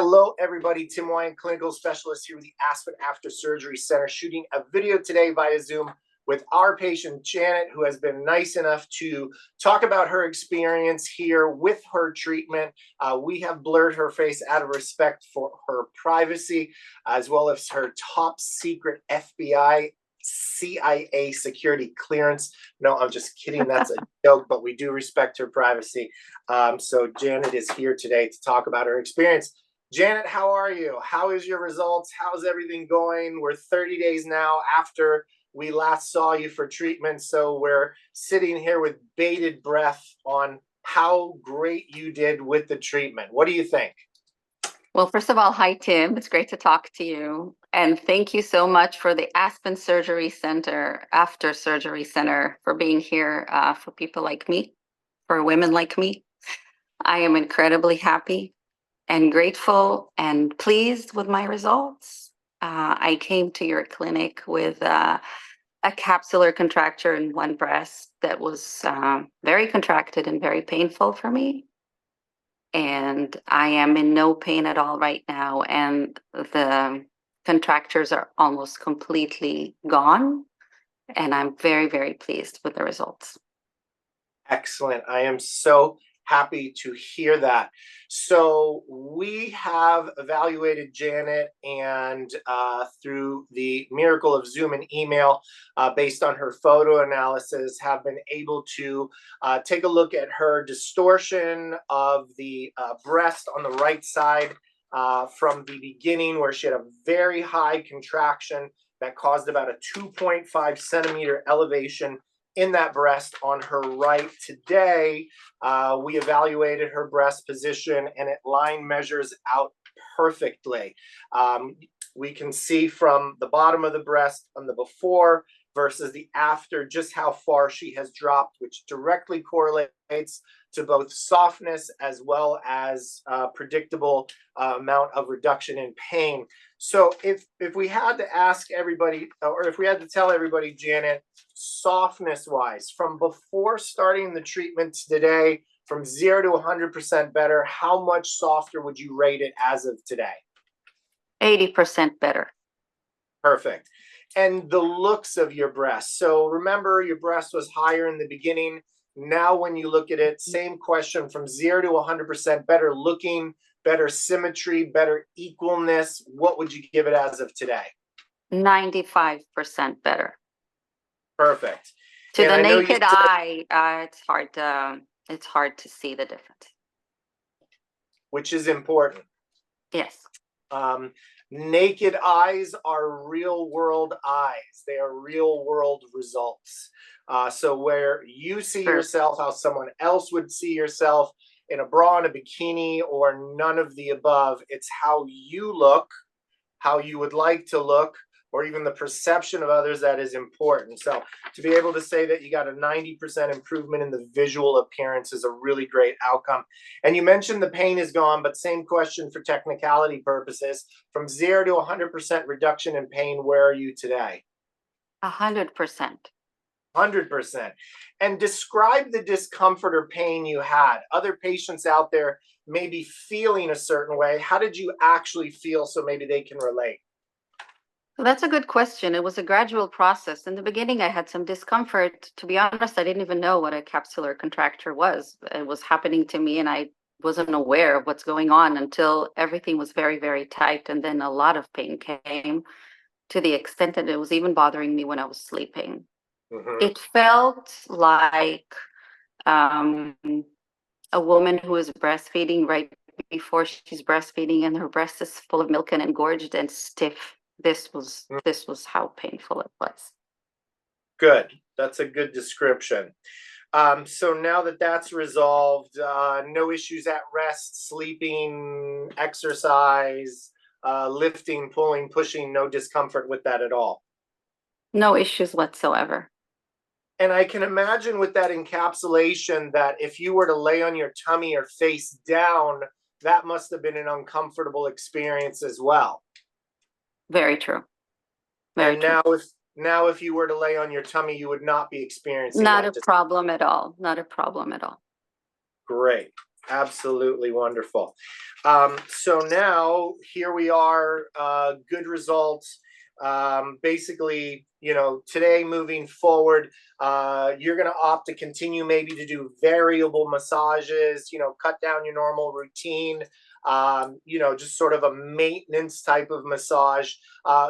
Hello, everybody. Tim Wyan, clinical specialist here with the Aspen After Surgery Center, shooting a video today via Zoom with our patient, Janet, who has been nice enough to talk about her experience here with her treatment. We have blurred her face out of respect for her privacy, as well as her top secret FBI CIA security clearance. No, I'm just kidding. That's a joke, but we do respect her privacy. So Janet is here today to talk about her experience. Janet, how are you? How is your results? How's everything going? We're 30 days now after we last saw you for treatment, so we're sitting here with bated breath on how great you did with the treatment. What do you think? Well, first of all, hi, Tim. It's great to talk to you. And thank you so much for the Aspen Surgery Center, After Surgery Center, for being here for people like me, for women like me. I am incredibly happy and grateful and pleased with my results. I came to your clinic with a capsular contracture in one breast that was very contracted and very painful for me. And I am in no pain at all right now. And the contractures are almost completely gone. And I'm very, very pleased with the results. Excellent. I am so happy to hear that. So we have evaluated Janet, and through the miracle of Zoom and email, based on her photo analysis, have been able to take a look at her distortion of the breast on the right side from the beginning, where she had a very high contraction that caused about a 2.5 centimeter elevation in that breast on her right. Today, we evaluated her breast position, and it line measures out perfectly. We can see from the bottom of the breast on the before versus the after just how far she has dropped, which directly correlates to both softness as well as predictable amount of reduction in pain. So if we had to ask everybody, or if we had to tell everybody, Janet, softness wise, from before starting the treatment to today, from 0 to 100% better, how much softer would you rate it as of today? 80% better. Perfect. And the looks of your breast. So remember, your breast was higher in the beginning. Now when you look at it, same question, from 0 to 100% better looking, better symmetry, better equalness. What would you give it as of today? 95% better. Perfect. To the naked eye, it's hard to see the difference. Which is important. Yes. Naked eyes are real world eyes. They are real world results. So where you see yourself, how someone else would see yourself in a bra and a bikini, or none of the above, it's how you look, how you would like to look, or even the perception of others that is important. So to be able to say that you got a 90% improvement in the visual appearance is a really great outcome. And you mentioned the pain is gone, but same question for technicality purposes. From 0 to 100% reduction in pain, where are you today? 100%. 100%. And describe the discomfort or pain you had. Other patients out there may be feeling a certain way. How did you actually feel, so maybe they can relate? Well, that's a good question. It was a gradual process. In the beginning, I had some discomfort. To be honest, I didn't even know what a capsular contracture was. It was happening to me, and I wasn't aware of what's going on until everything was very, very tight. And then a lot of pain came, to the extent that it was even bothering me when I was sleeping. Mm-hmm. It felt like a woman who is breastfeeding right before she's breastfeeding, and her breast is full of milk and engorged and stiff. This was how painful it was. Good. That's a good description. So now that that's resolved, no issues at rest, sleeping, exercise, lifting, pulling, pushing, no discomfort with that at all. No issues whatsoever. And I can imagine with that encapsulation that if you were to lay on your tummy or face down, that must have been an uncomfortable experience as well. Very true. Very true. Now if you were to lay on your tummy, you would not be experiencing that. Not a problem at all. Not a problem at all. Great. Absolutely wonderful. So now here we are, good results. Basically, today moving forward, you're going to opt to continue maybe to do variable massages, cut down your normal routine, just sort of a maintenance type of massage.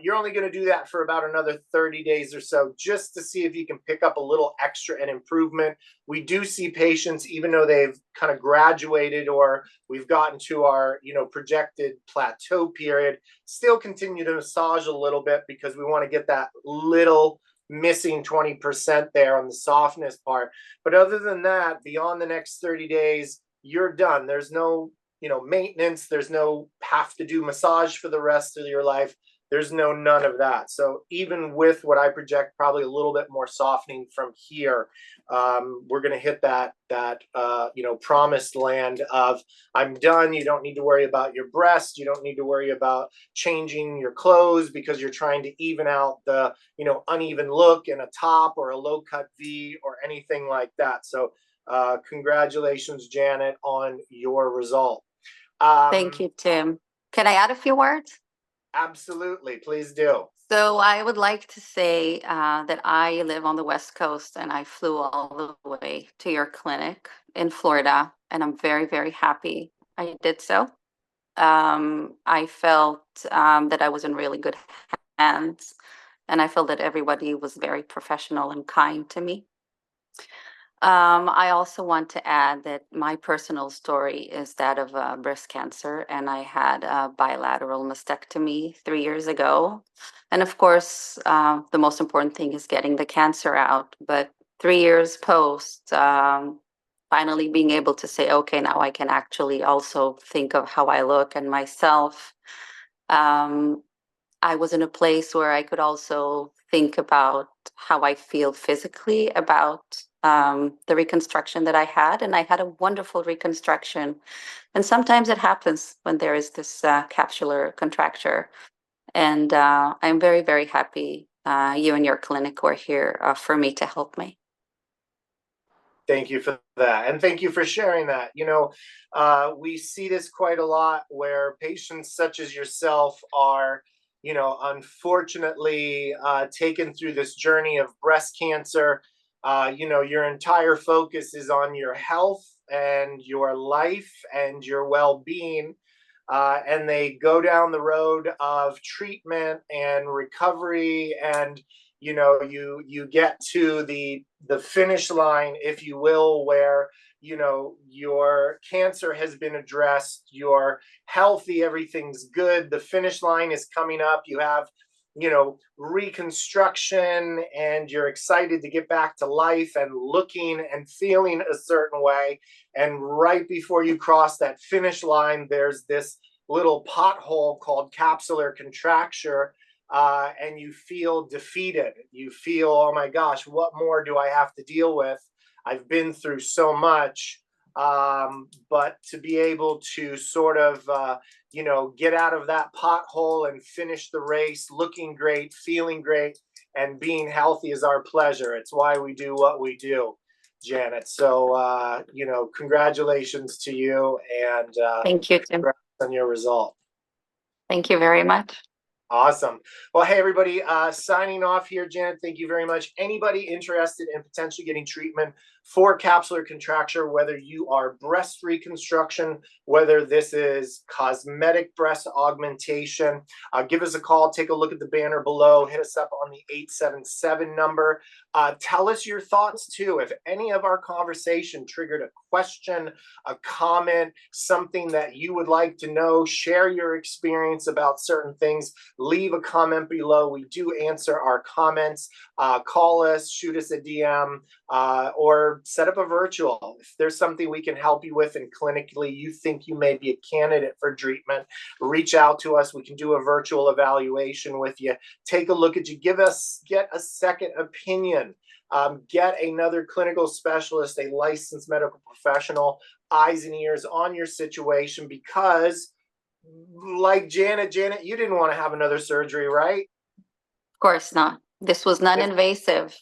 You're only going to do that for about another 30 days or so, just to see if you can pick up a little extra and improvement. We do see patients, even though they've kind of graduated or we've gotten to our, projected plateau period, still continue to massage a little bit because we want to get that little missing 20% there on the softness part. But other than that, beyond the next 30 days, you're done. There's no, maintenance. There's no have to do massage for the rest of your life. There's none of that. So even with what I project, probably a little bit more softening from here, we're going to hit that promised land of I'm done. You don't need to worry about your breast. You don't need to worry about changing your clothes because you're trying to even out the uneven look in a top or a low cut V or anything like that. So congratulations, Janet, on your result. Thank you, Tim. Can I add a few words? Absolutely, please do. So I would like to say that I live on the West Coast and I flew all the way to your clinic in Florida, and I'm very, very happy I did so. I felt that I was in really good hands, and I felt that everybody was very professional and kind to me. I also want to add that my personal story is that of breast cancer, and I had a bilateral mastectomy 3 years ago. And of course, the most important thing is getting the cancer out. But 3 years post, finally being able to say, okay, now I can actually also think of how I look and myself. I was in a place where I could also think about how I feel physically about the reconstruction that I had. And I had a wonderful reconstruction. And sometimes it happens when there is this capsular contracture. And I'm very, very happy you and your clinic were here for me to help me. Thank you for that. And thank you for sharing that. We see this quite a lot where patients such as yourself are, unfortunately taken through this journey of breast cancer. Your entire focus is on your health and your life and your well being. And they go down the road of treatment and recovery, and you get to the finish line, if you will, where your cancer has been addressed, you're healthy, everything's good, the finish line is coming up, you have reconstruction, and you're excited to get back to life and looking and feeling a certain way. And right before you cross that finish line, there's this little pothole called capsular contracture, and you feel defeated. You feel, oh my gosh, what more do I have to deal with? I've been through so much. But to be able to sort of, get out of that pothole and finish the race looking great, feeling great, and being healthy is our pleasure. It's why we do what we do, Janet. So, congratulations to you, and Thank you, Tim. on your result. Thank you very much. Awesome. Well, hey, everybody, signing off here, Janet. Thank you very much. Anybody interested in potentially getting treatment for capsular contracture, whether you are breast reconstruction, whether this is cosmetic breast augmentation, give us a call. Take a look at the banner below. Hit us up on the 877 number. Tell us your thoughts, too. If any of our conversation triggered a question, a comment, something that you would like to know, share your experience about certain things, leave a comment below. We do answer our comments. Call us, shoot us a DM, or set up a virtual. If there's something we can help you with and clinically you think you may be a candidate for treatment, reach out to us. We can do a virtual evaluation with you. Take a look at you. Get a second opinion. Get another clinical specialist, a licensed medical professional, eyes and ears on your situation, because like Janet, you didn't want to have another surgery, right? Of course not. This was non-invasive.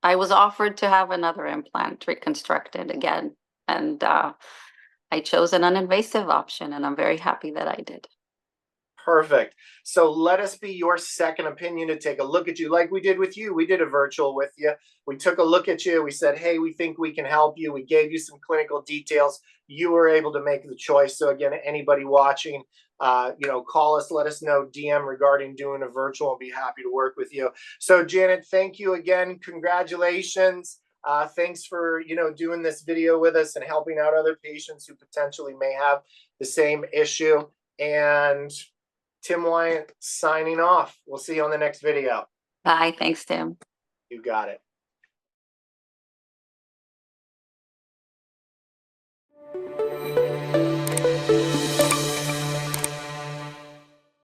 I was offered to have another implant reconstructed again. And I chose an uninvasive option, and I'm very happy that I did. Perfect. So let us be your second opinion to take a look at you like we did with you. We did a virtual with you. We took a look at you. We said, hey, we think we can help you. We gave you some clinical details. You were able to make the choice. So again, anybody watching, call us, let us know, DM regarding doing a virtual. I'll be happy to work with you. So Janet, thank you again. Congratulations. Thanks for, doing this video with us and helping out other patients who potentially may have the same issue. And Tim Wyant signing off. We'll see you on the next video. Bye. Thanks, Tim. You got it.